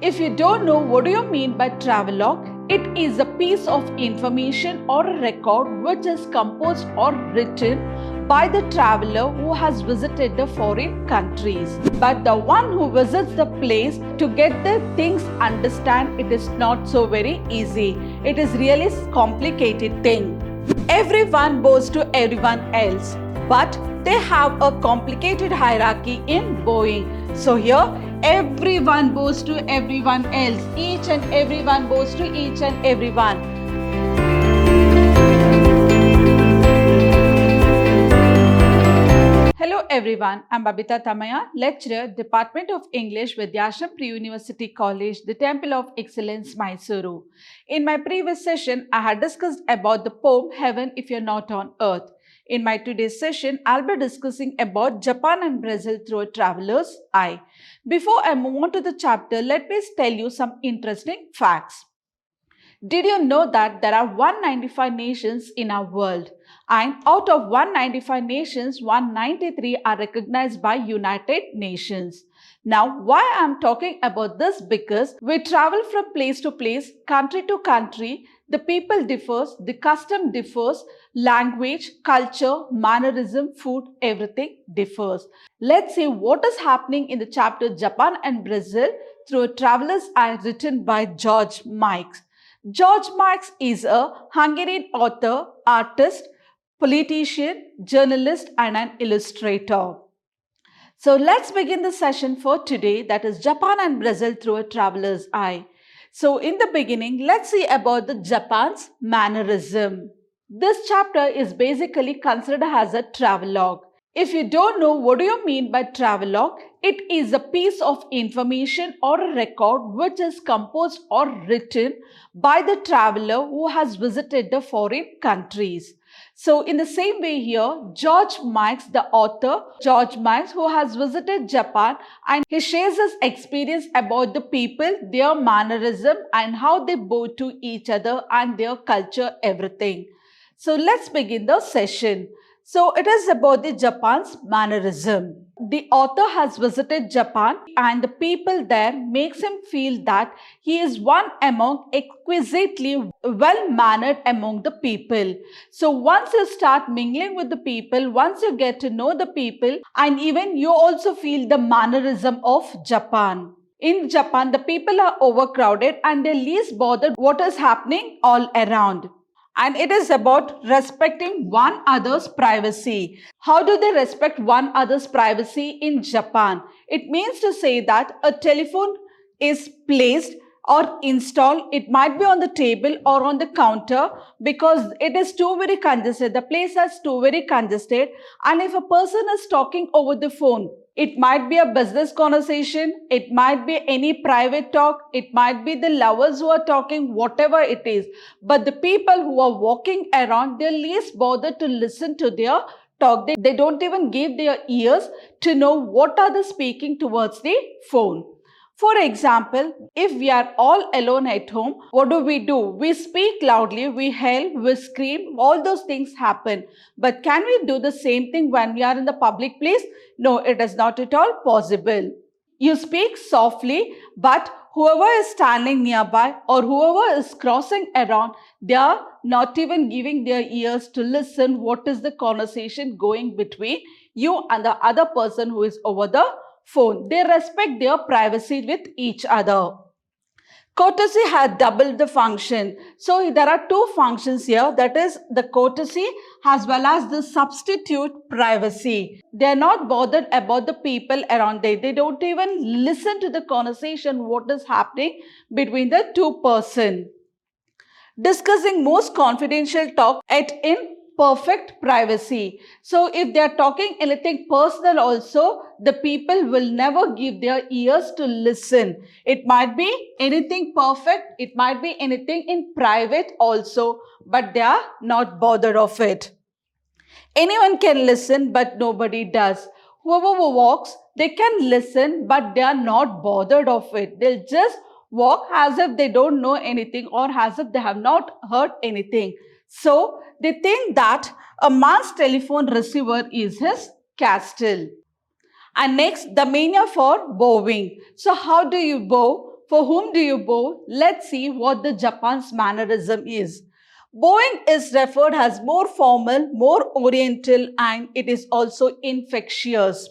If you don't know what do you mean by travelogue, it is a piece of information or a record which is composed or written by the traveler who has visited the foreign countries. But the one who visits the place to get the things understand, it is not so very easy. It is really complicated thing. Everyone bows to everyone else, but they have a complicated hierarchy in bowing. So here everyone bows to everyone else. Each and everyone bows to each and everyone. Hello everyone, I'm Babita Tamaya, lecturer, Department of English, Vidhyaashram Pre-University College, the Temple of Excellence, Mysuru. In my previous session, I had discussed about the poem Heaven If You're Not on Earth. In my today's session, I'll be discussing about Japan and Brazil through a traveler's eye. Before I move on to the chapter, let me tell you some interesting facts. Did you know that there are 195 nations in our world? And out of 195 nations, 193 are recognized by United Nations. Now, why I am talking about this? Because we travel from place to place, country to country. The people differs, the custom differs, language, culture, mannerism, food, everything differs. Let's see what is happening in the chapter Japan and Brazil through a traveler's eye written by George Mikes. George Mikes is a Hungarian author, artist, politician, journalist and an illustrator. So let's begin the session for today, that is Japan and Brazil through a traveler's eye. So in the beginning, let's see about the Japan's mannerism. This chapter is basically considered as a travelogue. If you don't know what do you mean by travelogue, it is a piece of information or a record which is composed or written by the traveler who has visited the foreign countries. So in the same way here, George Mikes, the author, George Mikes, who has visited Japan, and he shares his experience about the people, their mannerism and how they bow to each other and their culture, everything. So let's begin the session. So it is about the Japan's mannerism. The author has visited Japan and the people there makes him feel that he is one among exquisitely well-mannered among the people. So once you start mingling with the people, once you get to know the people, and even you also feel the mannerism of Japan. In Japan, the people are overcrowded and they're least bothered what is happening all around. And it is about respecting one another's privacy. How do they respect one another's privacy in Japan? It means to say that a telephone is placed or installed. It might be on the table or on the counter because it is too very congested. The place is too very congested. And if a person is talking over the phone, it might be a business conversation, it might be any private talk, it might be the lovers who are talking, whatever it is. But the people who are walking around, they're least bothered to listen to their talk. They don't even give their ears to know what are they speaking towards the phone. For example, if we are all alone at home, what do? We speak loudly, we yell, we scream, all those things happen. But can we do the same thing when we are in the public place? No, it is not at all possible. You speak softly, but whoever is standing nearby or whoever is crossing around, they are not even giving their ears to listen what is the conversation going between you and the other person who is over the phone. They respect their privacy with each other. Courtesy has doubled the function. So there are two functions here, that is the courtesy as well as the substitute privacy. They are not bothered about the people around them. They don't even listen to the conversation, what is happening between the two persons. Discussing most confidential talk in perfect privacy. So if they are talking anything personal also, the people will never give their ears to listen. It might be anything perfect, it might be anything in private also, but they are not bothered of it. Anyone can listen, but nobody does. Whoever walks, they can listen, but they are not bothered of it. They'll just walk as if they don't know anything or as if they have not heard anything. So they think that a man's telephone receiver is his castle. And next, the mania for bowing. So how do you bow? For whom do you bow? Let's see what the Japan's mannerism is. Bowing is referred as more formal, more oriental, and it is also infectious.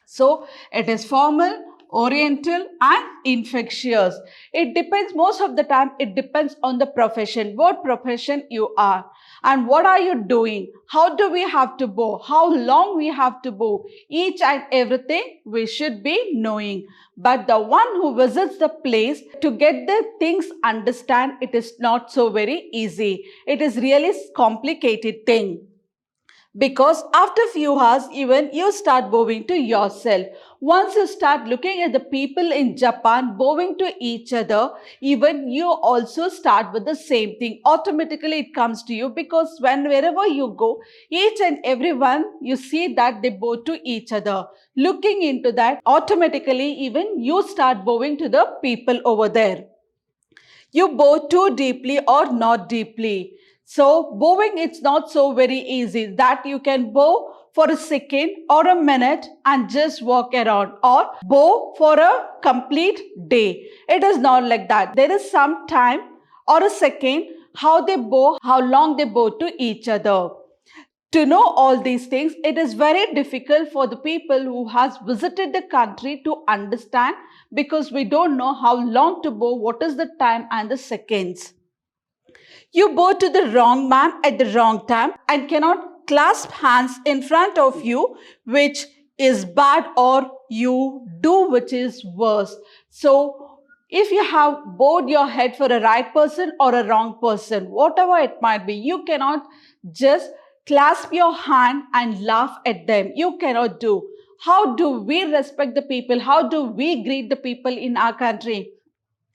So it is formal, oriental, and infectious. It depends, most of the time it depends on the profession, what profession you are and what are you doing, how do we have to bow, how long we have to bow, each and everything we should be knowing. But the one who visits the place to get the things understand, it is not so very easy. It is really complicated thing. Because after few hours, even you start bowing to yourself. Once you start looking at the people in Japan bowing to each other, even you also start with the same thing. Automatically it comes to you, because wherever you go, each and everyone, you see that they bow to each other. Looking into that, automatically even you start bowing to the people over there. You bow too deeply or not deeply. So bowing, it's not so very easy that you can bow for a second or a minute and just walk around, or bow for a complete day. It is not like that. There is some time or a second how they bow, how long they bow to each other. To know all these things, it is very difficult for the people who has visited the country to understand, because we don't know how long to bow, what is the time and the seconds. You bow to the wrong man at the wrong time and cannot clasp hands in front of you, which is bad, or you do which is worse. So if you have bowed your head for a right person or a wrong person, whatever it might be, you cannot just clasp your hand and laugh at them. You cannot do. How do we respect the people? How do we greet the people in our country?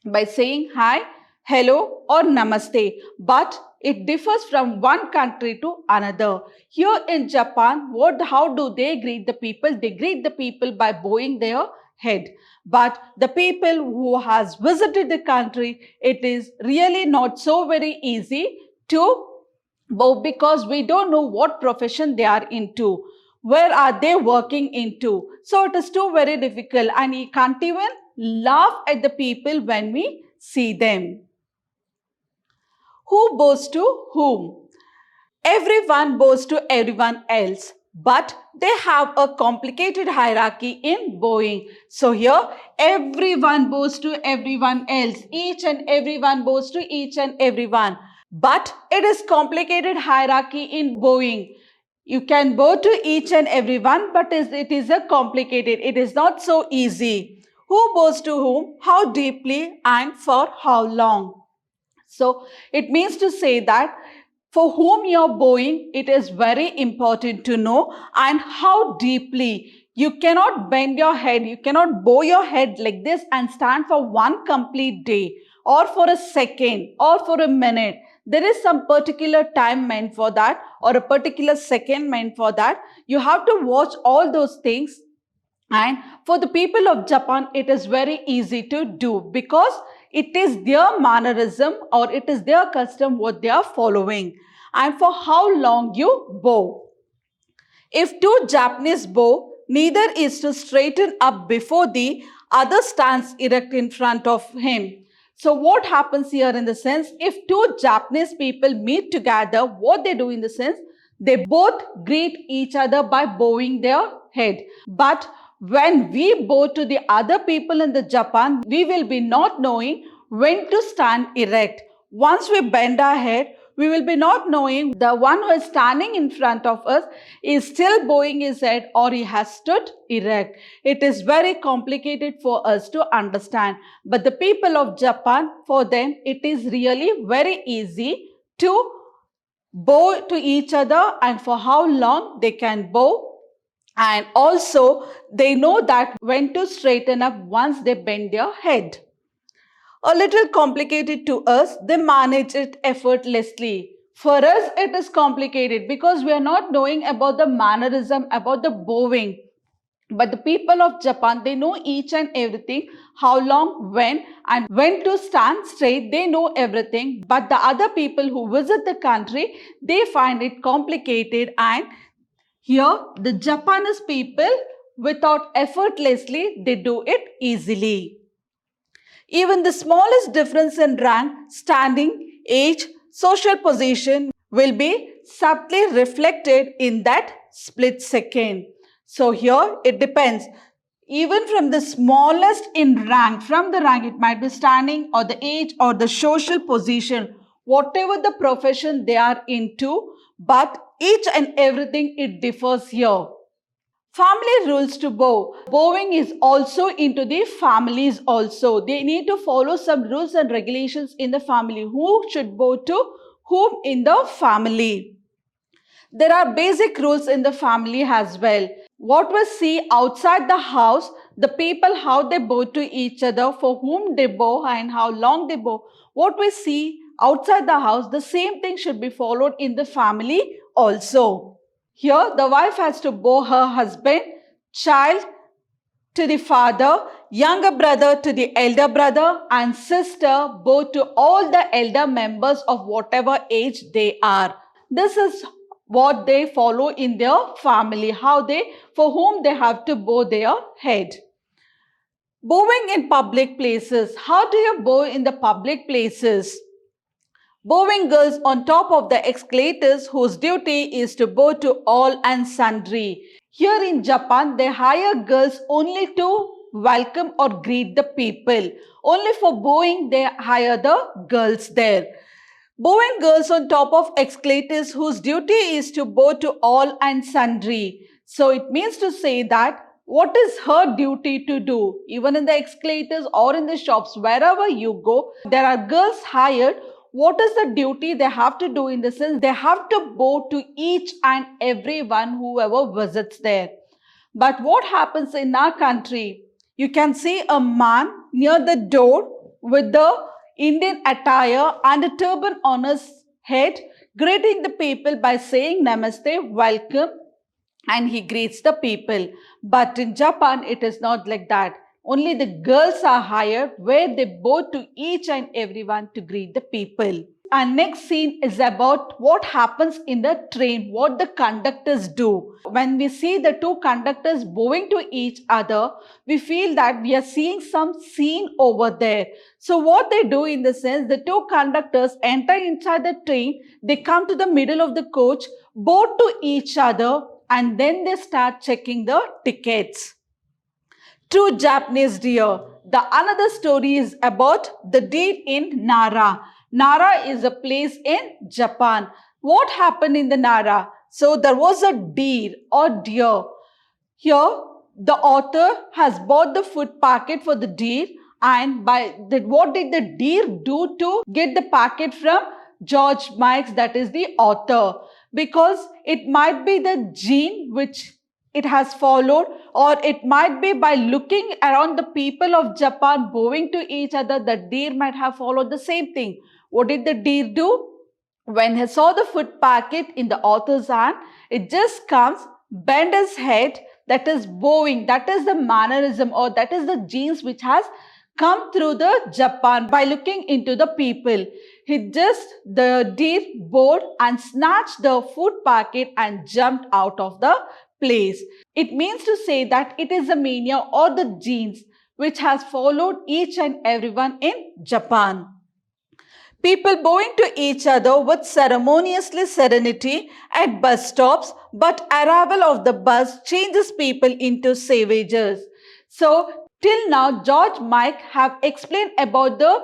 By saying hi, hello, or namaste. But it differs from one country to another. Here in Japan, how do they greet the people? They greet the people by bowing their head. But the people who has visited the country, it is really not so very easy to bow, because we don't know what profession they are into, where are they working into. So it is too very difficult, and we can't even laugh at the people when we see them. Who bows to whom? Everyone bows to everyone else, but they have a complicated hierarchy in bowing. So here, everyone bows to everyone else. Each and everyone bows to each and everyone. But it is complicated hierarchy in bowing. You can bow to each and everyone, but it is a complicated. It is not so easy. Who bows to whom, how deeply, and for how long? So it means to say that for whom you are bowing, it is very important to know, and how deeply. You cannot bend your head, you cannot bow your head like this and stand for one complete day, or for a second, or for a minute. There is some particular time meant for that, or a particular second meant for that. You have to watch all those things. And for the people of Japan, it is very easy to do, because it is their mannerism, or it is their custom what they are following. And for how long you bow. If two Japanese bow, neither is to straighten up before the other stands erect in front of him. So what happens here in the sense, if two Japanese people meet together, what they do in the sense, they both greet each other by bowing their head. But when we bow to the other people in the Japan, we will be not knowing when to stand erect. Once we bend our head, we will be not knowing the one who is standing in front of us is still bowing his head or he has stood erect. It is very complicated for us to understand. But the people of Japan, for them, it is really very easy to bow to each other, and for how long they can bow. And also, they know that when to straighten up once they bend their head. A little complicated to us, they manage it effortlessly. For us, it is complicated because we are not knowing about the mannerism, about the bowing. But the people of Japan, they know each and everything, how long, when, and when to stand straight. They know everything. But the other people who visit the country, they find it complicated. And here, the Japanese people, without effortlessly, they do it easily. Even the smallest difference in rank, standing, age, social position will be subtly reflected in that split second. So here it depends. Even from the smallest in rank, from the rank, it might be standing or the age or the social position, whatever the profession they are into, but each and everything it differs here. Family rules to bow. Bowing is also into the families also. They need to follow some rules and regulations in the family. Who should bow to whom in the family? There are basic rules in the family as well. What we see outside the house, the people how they bow to each other, for whom they bow and how long they bow. What we see outside the house, the same thing should be followed in the family also. Here, the wife has to bow her husband, child to the father, younger brother to the elder brother, and sister bow to all the elder members of whatever age they are. This is what they follow in their family, for whom they have to bow their head. Bowing in public places. How do you bow in the public places? Bowing girls on top of the escalators whose duty is to bow to all and sundry. Here in Japan, they hire girls only to welcome or greet the people. Only for bowing, they hire the girls there. Bowing girls on top of escalators whose duty is to bow to all and sundry. So it means to say that what is her duty to do? Even in the escalators or in the shops, wherever you go, there are girls hired. What is the duty they have to do in the sense? They have to bow to each and everyone whoever visits there. But what happens in our country? You can see a man near the door with the Indian attire and a turban on his head, greeting the people by saying Namaste, welcome, and he greets the people. But in Japan, it is not like that. Only the girls are hired where they bow to each and everyone to greet the people. Our next scene is about what happens in the train, what the conductors do. When we see the two conductors bowing to each other, we feel that we are seeing some scene over there. So what they do in the sense, the two conductors enter inside the train, they come to the middle of the coach, bow to each other, and then they start checking the tickets. True Japanese deer. The another story is about the deer in Nara. Nara is a place in Japan. What happened in the Nara? So there was a deer or deer. Here the author has bought the food packet for the deer, and what did the deer do to get the packet from George Mikes, that is the author? Because it might be the gene which it has followed, or it might be by looking around the people of Japan bowing to each other, the deer might have followed the same thing. What did the deer do? When he saw the food packet in the author's hand, it just comes, bend his head, that is bowing, that is the mannerism, or that is the genes which has come through the Japan by looking into the people. The deer bowed and snatched the food packet and jumped out of the place. It means to say that it is a mania or the genes which has followed each and everyone in Japan. People bowing to each other with ceremoniously serenity at bus stops, but arrival of the bus changes people into savages. So till now, George Mike have explained about the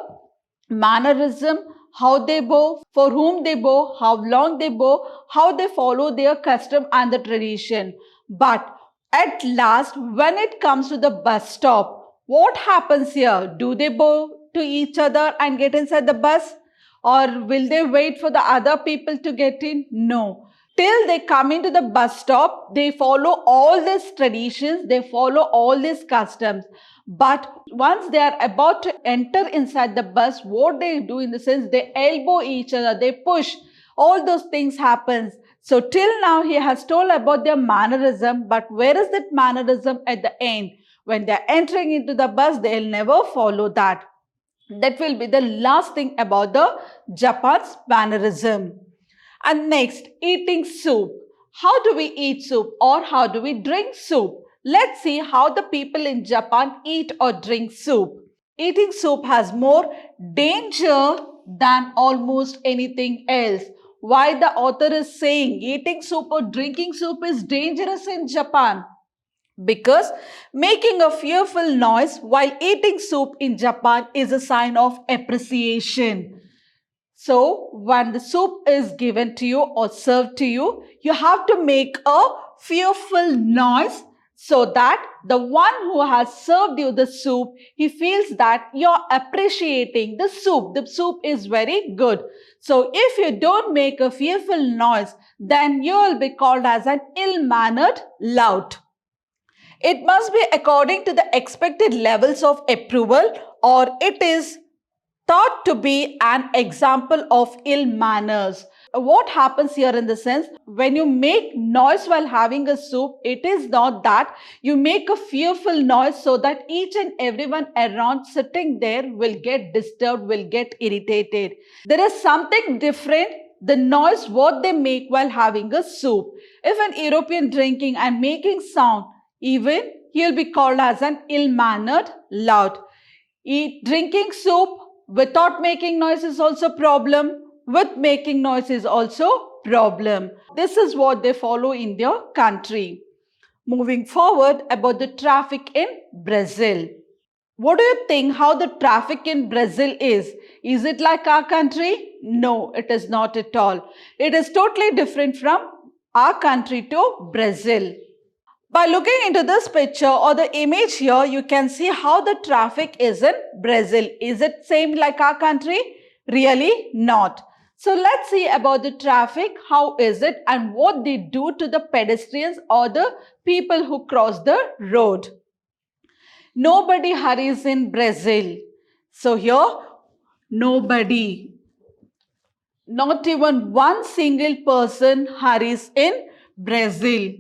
mannerism, how they bow, for whom they bow, how long they bow, how they follow their custom and the tradition. But at last, when it comes to the bus stop, what happens here? Do they bow to each other and get inside the bus? Or will they wait for the other people to get in? No. Till they come into the bus stop, they follow all these traditions, they follow all these customs. But once they are about to enter inside the bus, what they do in the sense, they elbow each other, they push, all those things happens. So till now he has told about their mannerism, but where is that mannerism at the end? When they are entering into the bus, they will never follow that. That will be the last thing about the Japan's mannerism. And next, eating soup. How do we eat soup or how do we drink soup? Let's see how the people in Japan eat or drink soup. Eating soup has more danger than almost anything else. Why the author is saying eating soup or drinking soup is dangerous in Japan? Because making a fearful noise while eating soup in Japan is a sign of appreciation. So, when the soup is given to you or served to you, you have to make a fearful noise so that the one who has served you the soup, he feels that you're appreciating the soup. The soup is very good. So, if you don't make a fearful noise, then you will be called as an ill-mannered lout. It must be according to the expected levels of approval, or it is thought to be an example of ill manners. What happens here in the sense, when you make noise while having a soup, it is not that you make a fearful noise so that each and everyone around sitting there will get disturbed, will get irritated. There is something different, the noise what they make while having a soup. If an European drinking and making sound, even he'll be called as an ill-mannered lout. Drinking soup without making noise is also problem. With making noise is also problem. This is what they follow in their country. Moving forward about the traffic in Brazil. What do you think how the traffic in Brazil is? Is it like our country? No, it is not at all. It is totally different from our country to Brazil. By looking into this picture or the image here, you can see how the traffic is in Brazil. Is it same like our country? Really not. So let's see about the traffic. How is it and what they do to the pedestrians or the people who cross the road. Nobody hurries in Brazil. So here, nobody. Not even one single person hurries in Brazil.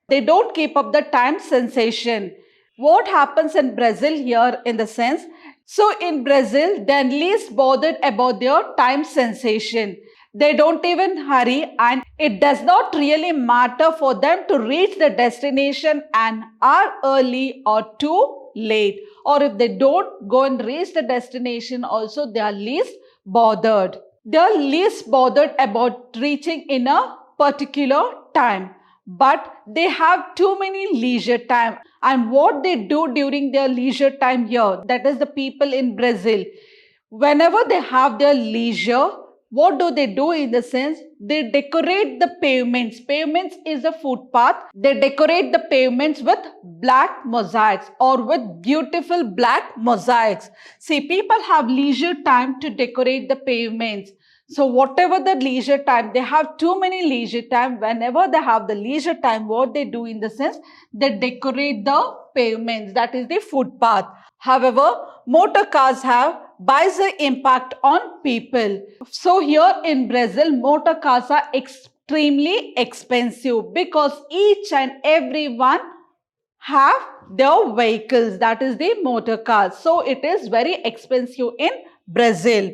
They don't keep up the time sensation. What happens in Brazil here in the sense? So in Brazil, they're least bothered about their time sensation. They don't even hurry, and it does not really matter for them to reach the destination an hour early or too late. Or if they don't go and reach the destination also, they are least bothered. They are least bothered about reaching in a particular time. But they have too many leisure time, and what they do during their leisure time here, that is the people in Brazil, whenever they have their leisure, what do they do in the sense, they decorate the pavements. Pavements is a footpath. They decorate the pavements with black mosaics or with beautiful black mosaics. See, people have leisure time to decorate the pavements. So whatever the leisure time, they have too many leisure time. Whenever they have the leisure time, what they do in the sense, they decorate the pavements, that is the footpath. However, motor cars have biggest impact on people. So here in Brazil, motor cars are extremely expensive because each and everyone have their vehicles, that is the motor cars. So it is very expensive in Brazil.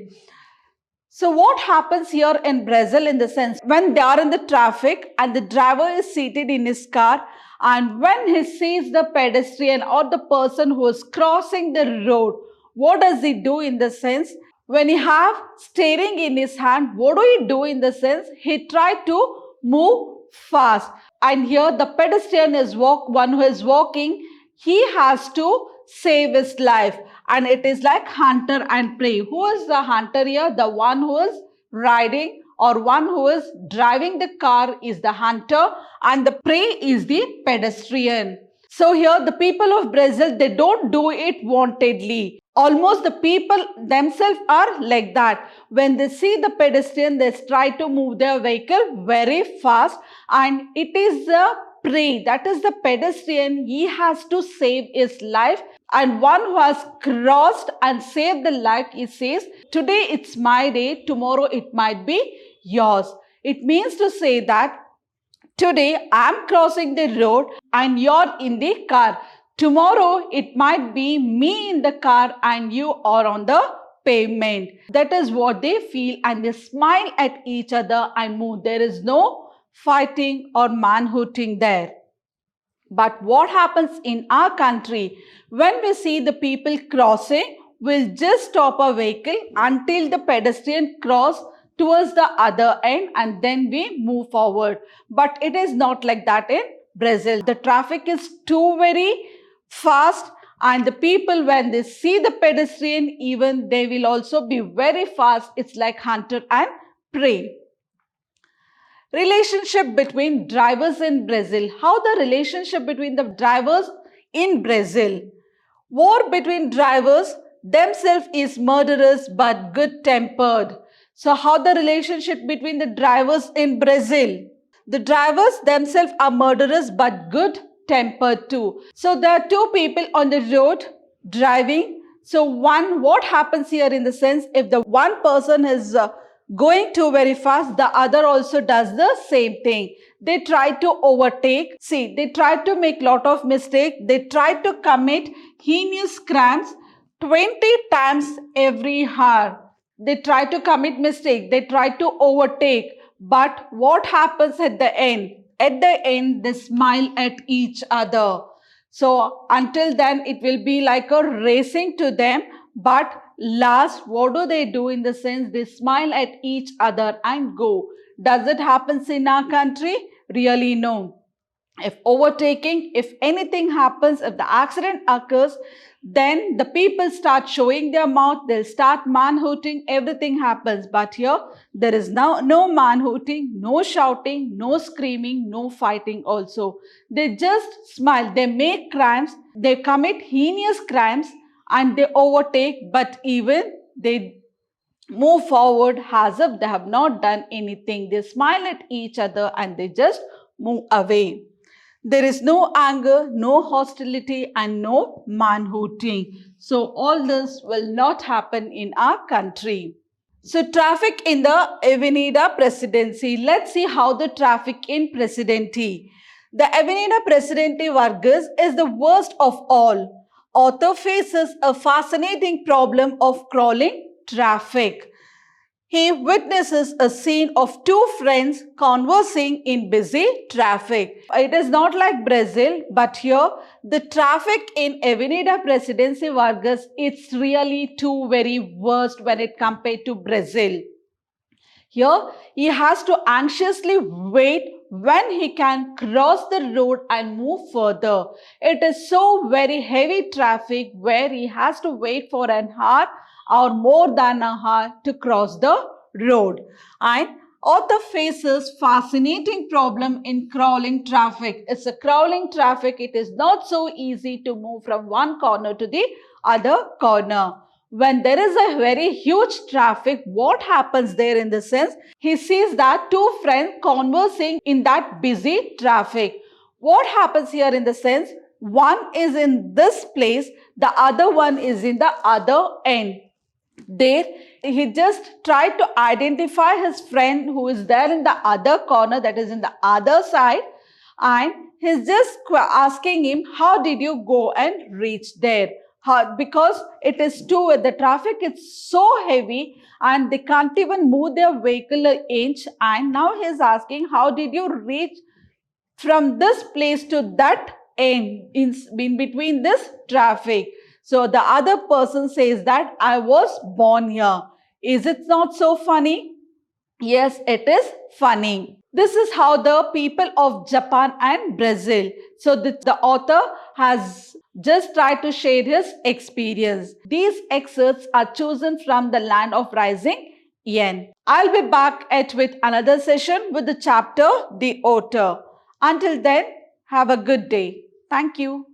So what happens here in Brazil in the sense, when they are in the traffic and the driver is seated in his car, and when he sees the pedestrian or the person who is crossing the road, what does he do in the sense? When he have steering in his hand, what do he do in the sense? He try to move fast. And here the pedestrian is one who is walking, he has to save his life. And it is like hunter and prey. Who is the hunter here? The one who is riding or one who is driving the car is the hunter, and the prey is the pedestrian. So here the people of Brazil, they don't do it wantedly. Almost the people themselves are like that. When they see the pedestrian, they try to move their vehicle very fast, and it is the prey, that is the pedestrian, he has to save his life. And one who has crossed and saved the life, he says, today it's my day, tomorrow it might be yours. It means to say that today I'm crossing the road and you're in the car. Tomorrow it might be me in the car and you are on the pavement. That is what they feel, and they smile at each other and move. There is no fighting or manhunting there. But what happens in our country, when we see the people crossing, will just stop a vehicle until the pedestrian cross towards the other end and then we move forward. But it is not like that in Brazil. The traffic is too very fast and the people, when they see the pedestrian, even they will also be very fast. It's like hunter and prey. Relationship between drivers in Brazil. How the relationship between the drivers in Brazil. War between drivers themselves is murderous but good-tempered. So how the relationship between the drivers in Brazil? The drivers themselves are murderous but good-tempered too. So there are two people on the road driving. So what happens here in the sense, if the one person is going too very fast, the other also does the same thing. They try to overtake. See, they try to make lot of mistakes. They try to commit heinous crimes 20 times every hour. They try to commit mistake. They try to overtake. But what happens at the end? At the end, they smile at each other. So until then, it will be like a racing to them. But last, what do they do in the sense? They smile at each other and go. Does it happen in our country? Really no. If overtaking, if anything happens, if the accident occurs, then the people start showing their mouth, they'll start man-hooting, everything happens. But here, there is now no man-hooting, no shouting, no screaming, no fighting also. They just smile, they make crimes, they commit heinous crimes and they overtake, but even they move forward as if they have not done anything. They smile at each other and they just move away. There is no anger, no hostility and no man-hooting. So all this will not happen in our country. So traffic in the Avenida Presidency. Let's see how the traffic in Presidente. The Avenida Presidente Vargas is the worst of all. Author faces a fascinating problem of crawling traffic. He witnesses a scene of two friends conversing in busy traffic. It is not like Brazil, but here the traffic in Avenida Presidente Vargas, it's really too very worst when it compared to Brazil. Here he has to anxiously wait when he can cross the road and move further. It is so very heavy traffic where he has to wait for an hour or more than an hour to cross the road. And author faces fascinating problem in crawling traffic. It's a crawling traffic. It is not so easy to move from one corner to the other corner. When there is a very huge traffic, what happens there in the sense? He sees that two friends conversing in that busy traffic. What happens here in the sense? One is in this place, the other one is in the other end. There, he just tried to identify his friend who is there in the other corner, that is in the other side, and he's just asking him, how did you go and reach there? Because it is too, the traffic is so heavy and they can't even move their vehicle an inch, and now he's asking, how did you reach from this place to that end in between this traffic? So the other person says that I was born here. Is it not so funny? Yes, it is funny. This is how the people of Japan and Brazil. So the author has just tried to share his experience. These excerpts are chosen from the Land of Rising Yen. I'll be back with another session with the chapter The Otter. Until then, have a good day. Thank you.